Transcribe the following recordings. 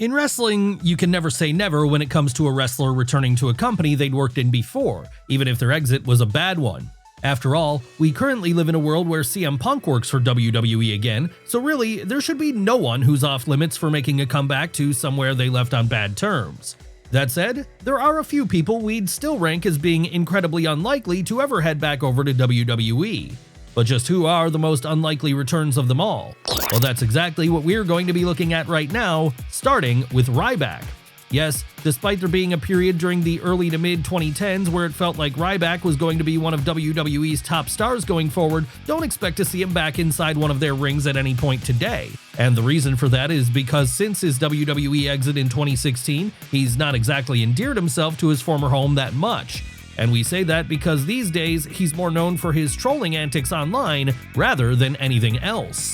In wrestling, you can never say never when it comes to a wrestler returning to a company they'd worked in before, even if their exit was a bad one. After all, we currently live in a world where CM Punk works for WWE again, so really, there should be no one who's off limits for making a comeback to somewhere they left on bad terms. That said, there are a few people we'd still rank as being incredibly unlikely to ever head back over to WWE. But just who are the most unlikely returns of them all? Well, that's exactly what we're going to be looking at right now, starting with Ryback. Yes, despite there being a period during the early to mid 2010s where it felt like Ryback was going to be one of WWE's top stars going forward, don't expect to see him back inside one of their rings at any point today. And the reason for that is because since his WWE exit in 2016, he's not exactly endeared himself to his former home that much. And we say that because these days he's more known for his trolling antics online rather than anything else.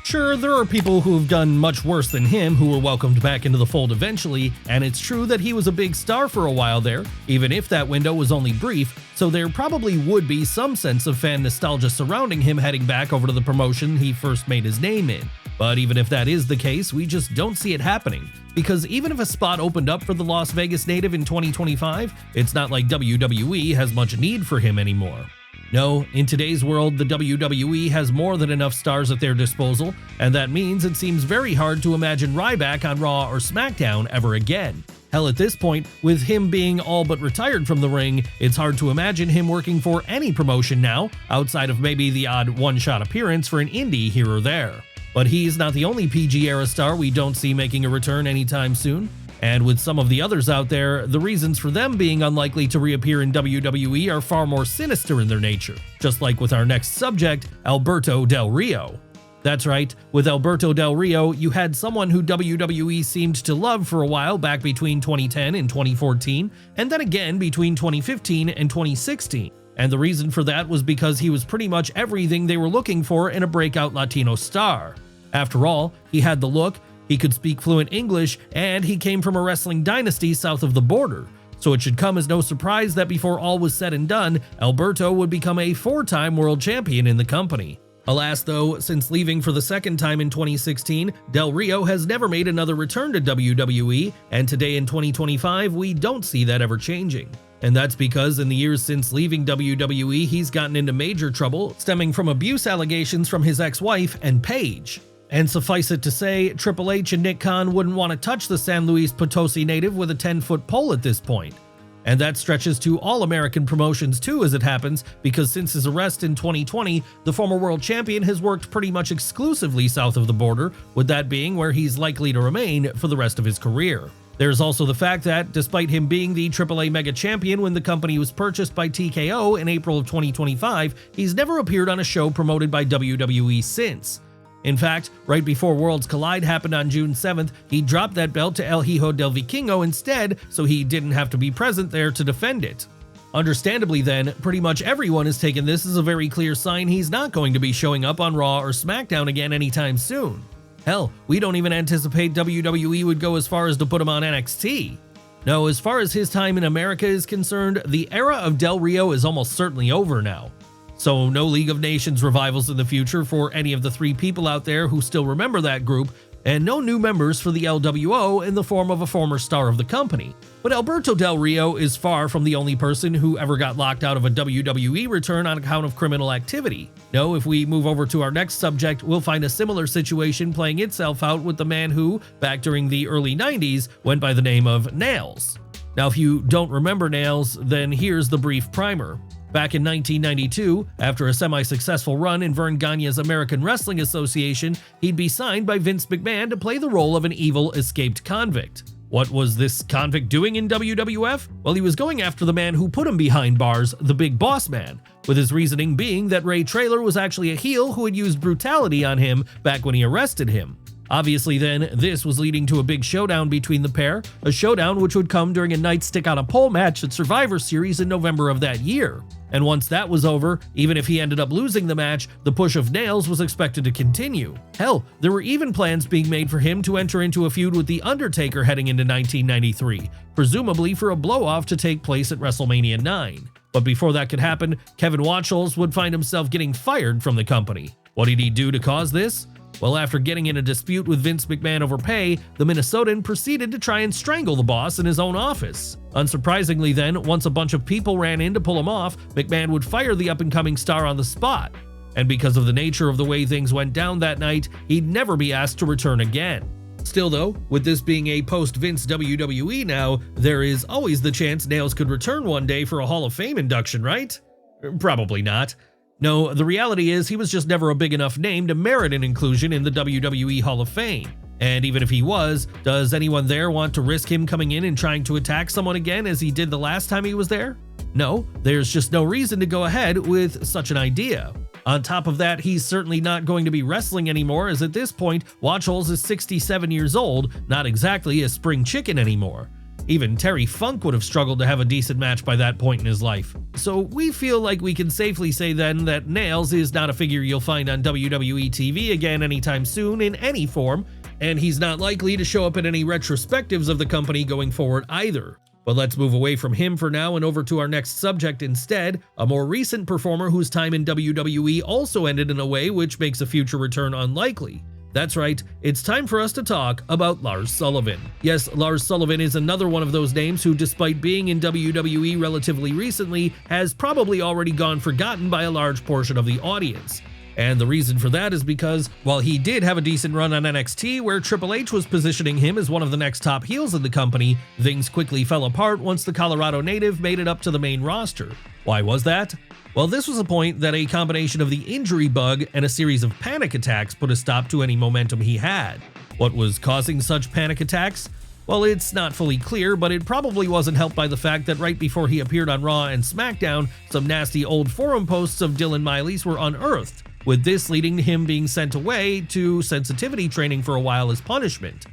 Sure, there are people who've done much worse than him who were welcomed back into the fold eventually, and it's true that he was a big star for a while there, even if that window was only brief, so there probably would be some sense of fan nostalgia surrounding him heading back over to the promotion he first made his name in. But even if that is the case, we just don't see it happening, because even if a spot opened up for the Las Vegas native in 2025, it's not like WWE has much need for him anymore. No, in today's world, the WWE has more than enough stars at their disposal, and that means it seems very hard to imagine Ryback on Raw or SmackDown ever again. Hell, at this point, with him being all but retired from the ring, it's hard to imagine him working for any promotion now, outside of maybe the odd one-shot appearance for an indie here or there. But he's not the only PG-era star we don't see making a return anytime soon. And with some of the others out there, the reasons for them being unlikely to reappear in WWE are far more sinister in their nature, just like with our next subject, Alberto Del Rio. That's right, with Alberto Del Rio, you had someone who WWE seemed to love for a while back between 2010 and 2014, and then again between 2015 and 2016. And the reason for that was because he was pretty much everything they were looking for in a breakout Latino star. After all, he had the look, he could speak fluent English, and he came from a wrestling dynasty south of the border. So it should come as no surprise that before all was said and done, Alberto would become a 4-time world champion in the company. Alas though, since leaving for the second time in 2016, Del Rio has never made another return to WWE, and today in 2025, we don't see that ever changing. And that's because in the years since leaving WWE, he's gotten into major trouble, stemming from abuse allegations from his ex-wife and Paige. And suffice it to say, Triple H and Nick Khan wouldn't want to touch the San Luis Potosi native with a 10-foot pole at this point. And that stretches to all American promotions too, as it happens, because since his arrest in 2020, the former world champion has worked pretty much exclusively south of the border, with that being where he's likely to remain for the rest of his career. There's also the fact that, despite him being the AAA Mega Champion when the company was purchased by TKO in April of 2025, he's never appeared on a show promoted by WWE since. In fact, right before Worlds Collide happened on June 7th, he dropped that belt to El Hijo del Vikingo instead, so he didn't have to be present there to defend it. Understandably then, pretty much everyone has taken this as a very clear sign he's not going to be showing up on Raw or SmackDown again anytime soon. Hell, we don't even anticipate WWE would go as far as to put him on NXT. No, as far as his time in America is concerned, the era of Del Rio is almost certainly over now. So no League of Nations revivals in the future for any of the 3 people out there who still remember that group, and no new members for the LWO in the form of a former star of the company. But Alberto Del Rio is far from the only person who ever got locked out of a WWE return on account of criminal activity. No, if we move over to our next subject, we'll find a similar situation playing itself out with the man who, back during the early 90s, went by the name of Nails. Now, if you don't remember Nails, then here's the brief primer. Back in 1992, after a semi-successful run in Vern Gagne's American Wrestling Association, he'd be signed by Vince McMahon to play the role of an evil escaped convict. What was this convict doing in WWF? Well, he was going after the man who put him behind bars, the Big Boss Man, with his reasoning being that Ray Traylor was actually a heel who had used brutality on him back when he arrested him. Obviously then, this was leading to a big showdown between the pair, a showdown which would come during a nightstick on a pole match at Survivor Series in November of that year. And once that was over, even if he ended up losing the match, the push of Nails was expected to continue. Hell, there were even plans being made for him to enter into a feud with The Undertaker heading into 1993, presumably for a blow-off to take place at WrestleMania 9. But before that could happen, Kevin Watchels would find himself getting fired from the company. What did he do to cause this? Well, after getting in a dispute with Vince McMahon over pay, the Minnesotan proceeded to try and strangle the boss in his own office. Unsurprisingly then, once a bunch of people ran in to pull him off, McMahon would fire the up-and-coming star on the spot. And because of the nature of the way things went down that night, he'd never be asked to return again. Still though, with this being a post-Vince WWE now, there is always the chance Nails could return one day for a Hall of Fame induction, right? Probably not. No, the reality is he was just never a big enough name to merit an inclusion in the WWE Hall of Fame. And even if he was, does anyone there want to risk him coming in and trying to attack someone again as he did the last time he was there? No, there's just no reason to go ahead with such an idea. On top of that, he's certainly not going to be wrestling anymore, as at this point, Watchholes is 67 years old, not exactly a spring chicken anymore. Even Terry Funk would have struggled to have a decent match by that point in his life. So we feel like we can safely say then that Nails is not a figure you'll find on WWE TV again anytime soon in any form, and he's not likely to show up at any retrospectives of the company going forward either. But let's move away from him for now and over to our next subject instead, a more recent performer whose time in WWE also ended in a way which makes a future return unlikely. That's right, it's time for us to talk about Lars Sullivan. Yes, Lars Sullivan is another one of those names who, despite being in WWE relatively recently, has probably already gone forgotten by a large portion of the audience. And the reason for that is because, while he did have a decent run on NXT where Triple H was positioning him as one of the next top heels in the company, things quickly fell apart once the Colorado native made it up to the main roster. Why was that? Well, this was a point that a combination of the injury bug and a series of panic attacks put a stop to any momentum he had. What was causing such panic attacks? Well, it's not fully clear, but it probably wasn't helped by the fact that right before he appeared on Raw and SmackDown, some nasty old forum posts of Dylan Miley's were unearthed, with this leading to him being sent away to sensitivity training for a while as punishment.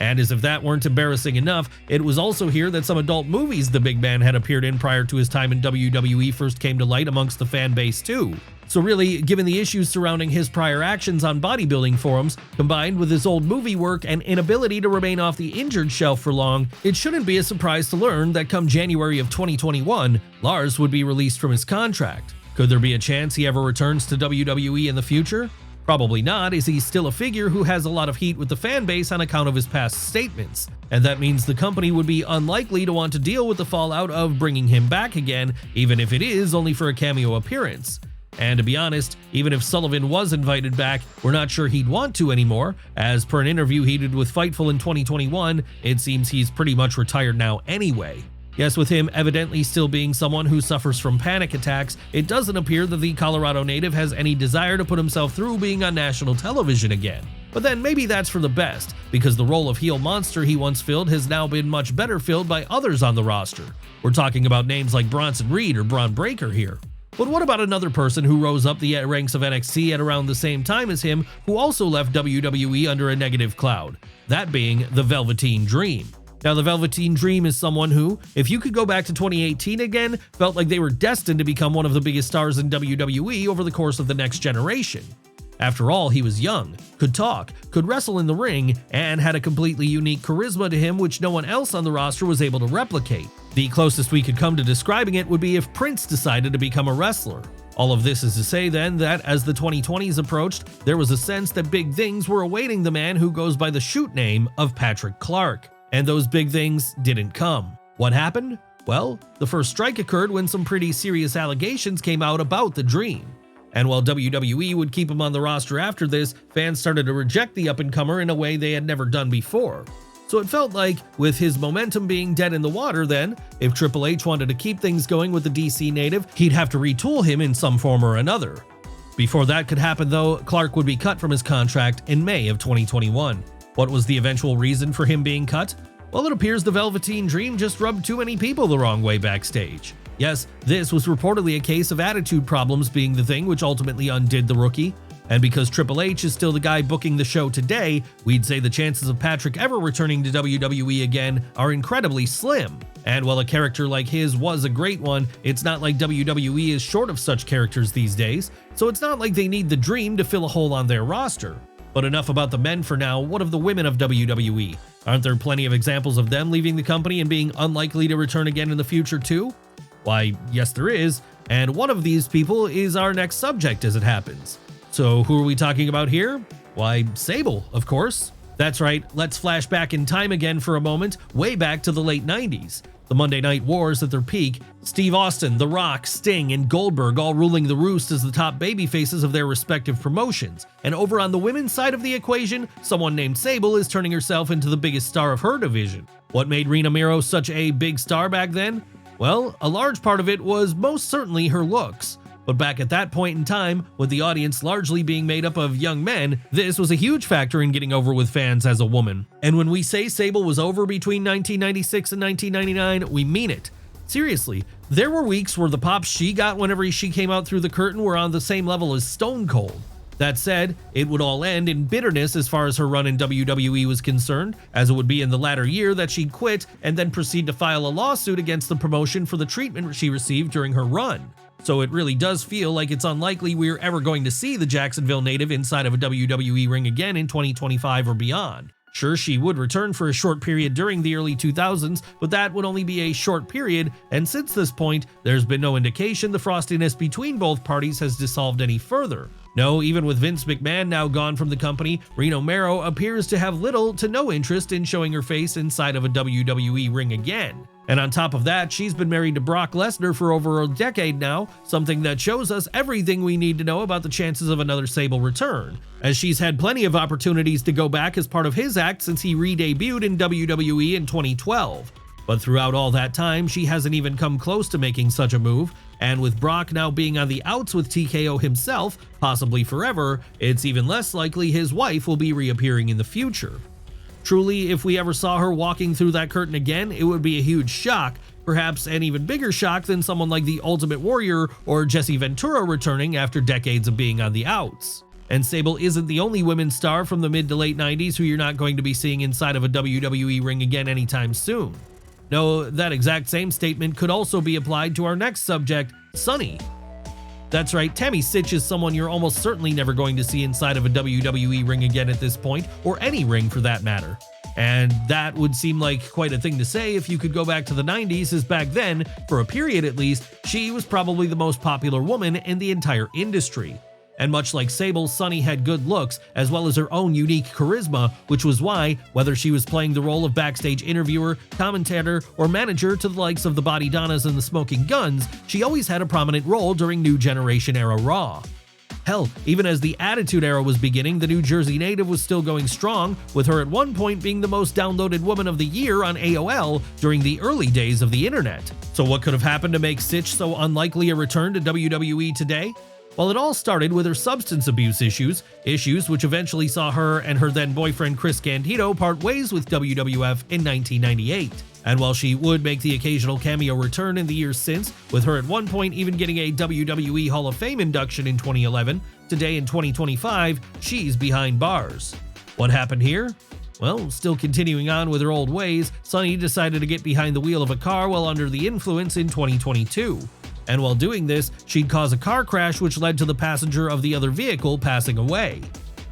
And as if that weren't embarrassing enough, it was also here that some adult movies the big man had appeared in prior to his time in WWE first came to light amongst the fan base too. So really, given the issues surrounding his prior actions on bodybuilding forums, combined with his old movie work and inability to remain off the injured shelf for long, it shouldn't be a surprise to learn that come January of 2021, Lars would be released from his contract. Could there be a chance he ever returns to WWE in the future? Probably not, as he's still a figure who has a lot of heat with the fan base on account of his past statements, and that means the company would be unlikely to want to deal with the fallout of bringing him back again, even if it is only for a cameo appearance. And to be honest, even if Sullivan was invited back, we're not sure he'd want to anymore, as per an interview he did with Fightful in 2021, it seems he's pretty much retired now anyway. Yes, with him evidently still being someone who suffers from panic attacks, it doesn't appear that the Colorado native has any desire to put himself through being on national television again. But then maybe that's for the best, because the role of heel monster he once filled has now been much better filled by others on the roster. We're talking about names like Bronson Reed or Braun Breaker here. But what about another person who rose up the ranks of NXT at around the same time as him, who also left WWE under a negative cloud? That being the Velveteen Dream. Now, the Velveteen Dream is someone who, if you could go back to 2018 again, felt like they were destined to become one of the biggest stars in WWE over the course of the next generation. After all, he was young, could talk, could wrestle in the ring, and had a completely unique charisma to him which no one else on the roster was able to replicate. The closest we could come to describing it would be if Prince decided to become a wrestler. All of this is to say then that as the 2020s approached, there was a sense that big things were awaiting the man who goes by the shoot name of Patrick Clark. And those big things didn't come. What happened? Well, the first strike occurred when some pretty serious allegations came out about the Dream. And while WWE would keep him on the roster after this, fans started to reject the up-and-comer in a way they had never done before. So it felt like, with his momentum being dead in the water then, if Triple H wanted to keep things going with the DC native, he'd have to retool him in some form or another. Before that could happen though, Clark would be cut from his contract in May of 2021. What was the eventual reason for him being cut? Well, it appears the Velveteen Dream just rubbed too many people the wrong way backstage. Yes, this was reportedly a case of attitude problems being the thing which ultimately undid the rookie. And because Triple H is still the guy booking the show today, we'd say the chances of Patrick ever returning to WWE again are incredibly slim. And while a character like his was a great one, it's not like WWE is short of such characters these days, so it's not like they need the Dream to fill a hole on their roster. But enough about the men for now. What of the women of WWE? Aren't there plenty of examples of them leaving the company and being unlikely to return again in the future too? Why, yes there is, and one of these people is our next subject as it happens. So who are we talking about here? Why, Sable, of course. That's right, let's flash back in time again for a moment, way back to the late 90s. The Monday Night Wars at their peak, Steve Austin, The Rock, Sting, and Goldberg all ruling the roost as the top babyfaces of their respective promotions. And over on the women's side of the equation, someone named Sable is turning herself into the biggest star of her division. What made Rena Miro such a big star back then? Well, a large part of it was most certainly her looks. But back at that point in time, with the audience largely being made up of young men, this was a huge factor in getting over with fans as a woman. And when we say Sable was over between 1996 and 1999, we mean it. Seriously, there were weeks where the pops she got whenever she came out through the curtain were on the same level as Stone Cold. That said, it would all end in bitterness as far as her run in WWE was concerned, as it would be in the latter year that she'd quit and then proceed to file a lawsuit against the promotion for the treatment she received during her run. So it really does feel like it's unlikely we're ever going to see the Jacksonville native inside of a WWE ring again in 2025 or beyond. Sure, she would return for a short period during the early 2000s, but that would only be a short period, and since this point, there's been no indication the frostiness between both parties has dissolved any further. No, even with Vince McMahon now gone from the company, Rena Miro appears to have little to no interest in showing her face inside of a WWE ring again. And on top of that, she's been married to Brock Lesnar for over a decade now, something that shows us everything we need to know about the chances of another Sable return, as she's had plenty of opportunities to go back as part of his act since he re-debuted in WWE in 2012. But throughout all that time, she hasn't even come close to making such a move, and with Brock now being on the outs with TKO himself, possibly forever, it's even less likely his wife will be reappearing in the future. Truly, if we ever saw her walking through that curtain again, it would be a huge shock, perhaps an even bigger shock than someone like the Ultimate Warrior or Jesse Ventura returning after decades of being on the outs. And Sable isn't the only women's star from the mid to late 90s who you're not going to be seeing inside of a WWE ring again anytime soon. No, that exact same statement could also be applied to our next subject, Sunny. That's right, Tammy Sytch is someone you're almost certainly never going to see inside of a WWE ring again at this point, or any ring for that matter. And that would seem like quite a thing to say if you could go back to the 90s, as back then, for a period at least, she was probably the most popular woman in the entire industry. And much like Sable, Sunny had good looks, as well as her own unique charisma, which was why, whether she was playing the role of backstage interviewer, commentator, or manager to the likes of the Body Donnas and the Smoking Guns, she always had a prominent role during New Generation era Raw. Hell, even as the Attitude Era was beginning, the New Jersey native was still going strong, with her at one point being the most downloaded woman of the year on AOL during the early days of the internet. So what could have happened to make Sytch so unlikely a return to WWE today? Well, it all started with her substance abuse issues which eventually saw her and her then boyfriend Chris Candido part ways with WWF in 1998. And while she would make the occasional cameo return in the years since, with her at one point even getting a WWE Hall of Fame induction in 2011, today in 2025, she's behind bars. What happened here? Well, still continuing on with her old ways, Sunny decided to get behind the wheel of a car while under the influence in 2022. And while doing this, she'd cause a car crash which led to the passenger of the other vehicle passing away.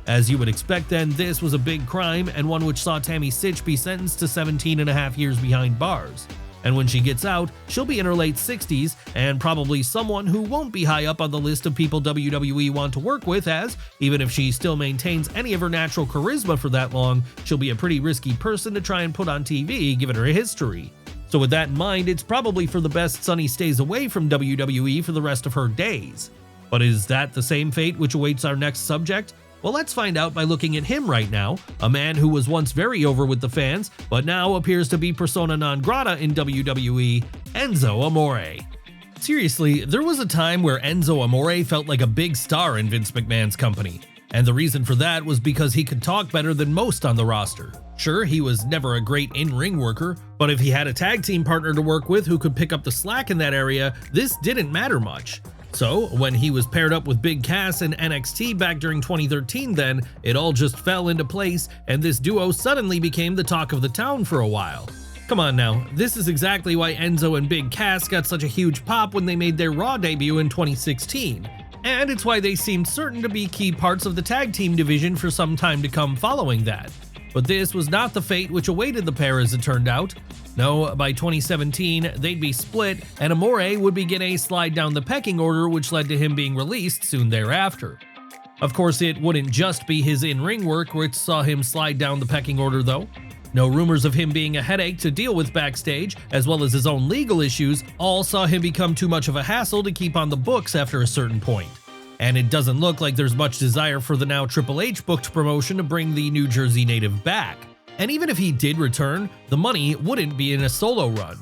As you would expect then, this was a big crime and one which saw Tammy Sytch be sentenced to 17.5 years behind bars. And when she gets out, she'll be in her late 60s and probably someone who won't be high up on the list of people WWE want to work with, as, even if she still maintains any of her natural charisma for that long, she'll be a pretty risky person to try and put on TV given her history. So with that in mind, it's probably for the best Sunny stays away from WWE for the rest of her days. But is that the same fate which awaits our next subject? Well, let's find out by looking at him right now, a man who was once very over with the fans, but now appears to be persona non grata in WWE, Enzo Amore. Seriously, there was a time where Enzo Amore felt like a big star in Vince McMahon's company. And the reason for that was because he could talk better than most on the roster. Sure, he was never a great in-ring worker, but if he had a tag team partner to work with who could pick up the slack in that area, this didn't matter much. So, when he was paired up with Big Cass in NXT back during 2013 then, it all just fell into place and this duo suddenly became the talk of the town for a while. Come on now, this is exactly why Enzo and Big Cass got such a huge pop when they made their Raw debut in 2016. And it's why they seemed certain to be key parts of the tag team division for some time to come following that. But this was not the fate which awaited the pair as it turned out. No, by 2017, they'd be split, and Amore would begin a slide down the pecking order which led to him being released soon thereafter. Of course, it wouldn't just be his in-ring work which saw him slide down the pecking order though. No, rumors of him being a headache to deal with backstage, as well as his own legal issues, all saw him become too much of a hassle to keep on the books after a certain point. And it doesn't look like there's much desire for the now Triple H booked promotion to bring the New Jersey native back. And even if he did return, the money wouldn't be in a solo run.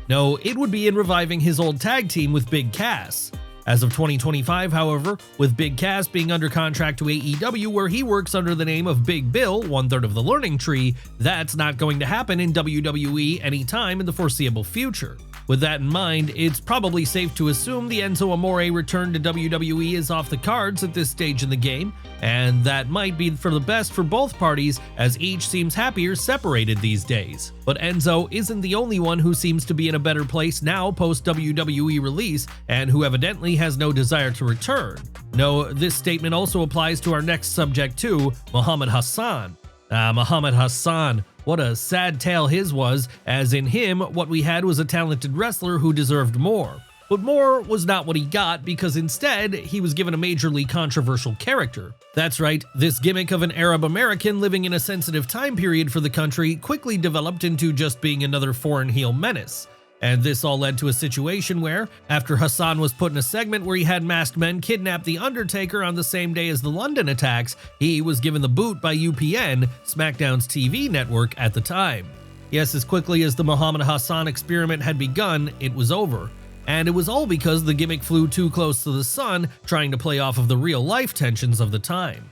No, it would be in reviving his old tag team with Big Cass. As of 2025, however, with Big Cass being under contract to AEW where he works under the name of Big Bill, 1/3 of the Learning Tree, that's not going to happen in WWE anytime in the foreseeable future. With that in mind, it's probably safe to assume the Enzo Amore return to WWE is off the cards at this stage in the game, and that might be for the best for both parties as each seems happier separated these days. But Enzo isn't the only one who seems to be in a better place now post-WWE release and who evidently has no desire to return. No, this statement also applies to our next subject too, Muhammad Hassan. Muhammad Hassan. What a sad tale his was, as in him, what we had was a talented wrestler who deserved more. But more was not what he got, because instead, he was given a majorly controversial character. That's right, this gimmick of an Arab American living in a sensitive time period for the country quickly developed into just being another foreign heel menace. And this all led to a situation where, after Hassan was put in a segment where he had masked men kidnap The Undertaker on the same day as the London attacks, he was given the boot by UPN, SmackDown's TV network at the time. Yes, as quickly as the Muhammad Hassan experiment had begun, it was over. And it was all because the gimmick flew too close to the sun, trying to play off of the real-life tensions of the time.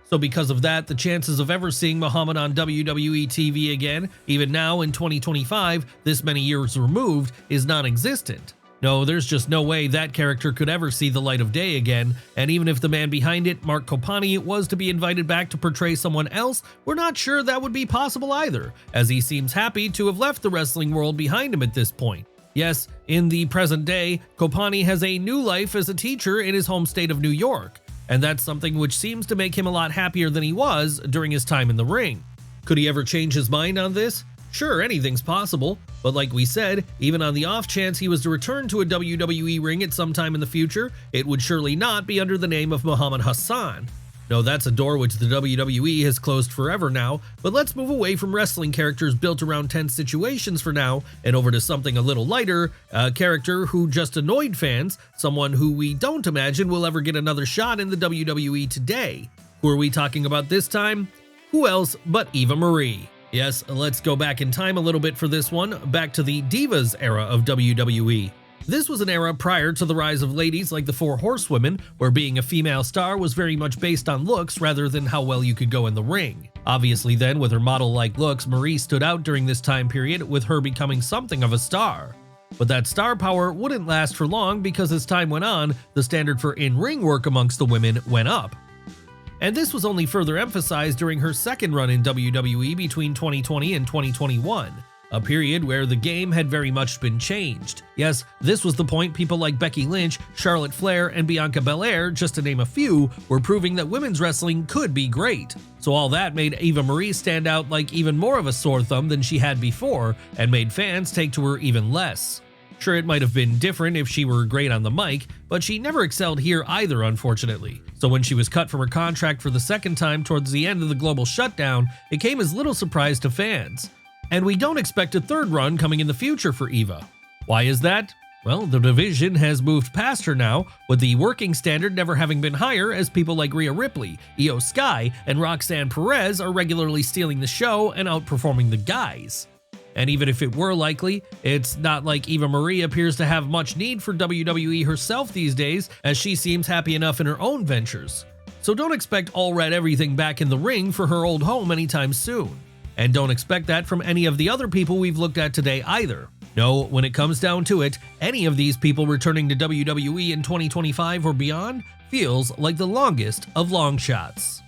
So because of that, the chances of ever seeing Muhammad on WWE TV again, even now in 2025, this many years removed, is non-existent. No, there's just no way that character could ever see the light of day again, and even if the man behind it, Mark Copani, was to be invited back to portray someone else, we're not sure that would be possible either, as he seems happy to have left the wrestling world behind him at this point. Yes, in the present day, Copani has a new life as a teacher in his home state of New York. And that's something which seems to make him a lot happier than he was during his time in the ring. Could he ever change his mind on this? Sure, anything's possible, but like we said, even on the off chance he was to return to a WWE ring at some time in the future, it would surely not be under the name of Muhammad Hassan. No, that's a door which the WWE has closed forever now, but let's move away from wrestling characters built around tense situations for now and over to something a little lighter, a character who just annoyed fans, someone who we don't imagine will ever get another shot in the WWE today. Who are we talking about this time? Who else but Eva Marie? Yes, let's go back in time a little bit for this one, back to the Divas era of WWE. This was an era prior to the rise of ladies like the Four Horsewomen, where being a female star was very much based on looks rather than how well you could go in the ring. Obviously then, with her model-like looks, Marie stood out during this time period, with her becoming something of a star. But that star power wouldn't last for long because as time went on, the standard for in-ring work amongst the women went up. And this was only further emphasized during her second run in WWE between 2020 and 2021. A period where the game had very much been changed. Yes, this was the point people like Becky Lynch, Charlotte Flair, and Bianca Belair, just to name a few, were proving that women's wrestling could be great. So all that made Eva Marie stand out like even more of a sore thumb than she had before, and made fans take to her even less. Sure, it might have been different if she were great on the mic, but she never excelled here either, unfortunately. So when she was cut from her contract for the second time towards the end of the global shutdown, it came as little surprise to fans. And we don't expect a third run coming in the future for Eva. Why is that? Well, the division has moved past her now, with the working standard never having been higher as people like Rhea Ripley, Io Sky, and Roxanne Perez are regularly stealing the show and outperforming the guys. And even if it were likely, it's not like Eva Marie appears to have much need for WWE herself these days, as she seems happy enough in her own ventures. So don't expect all red everything back in the ring for her old home anytime soon. And don't expect that from any of the other people we've looked at today either. No, when it comes down to it, any of these people returning to WWE in 2025 or beyond feels like the longest of long shots.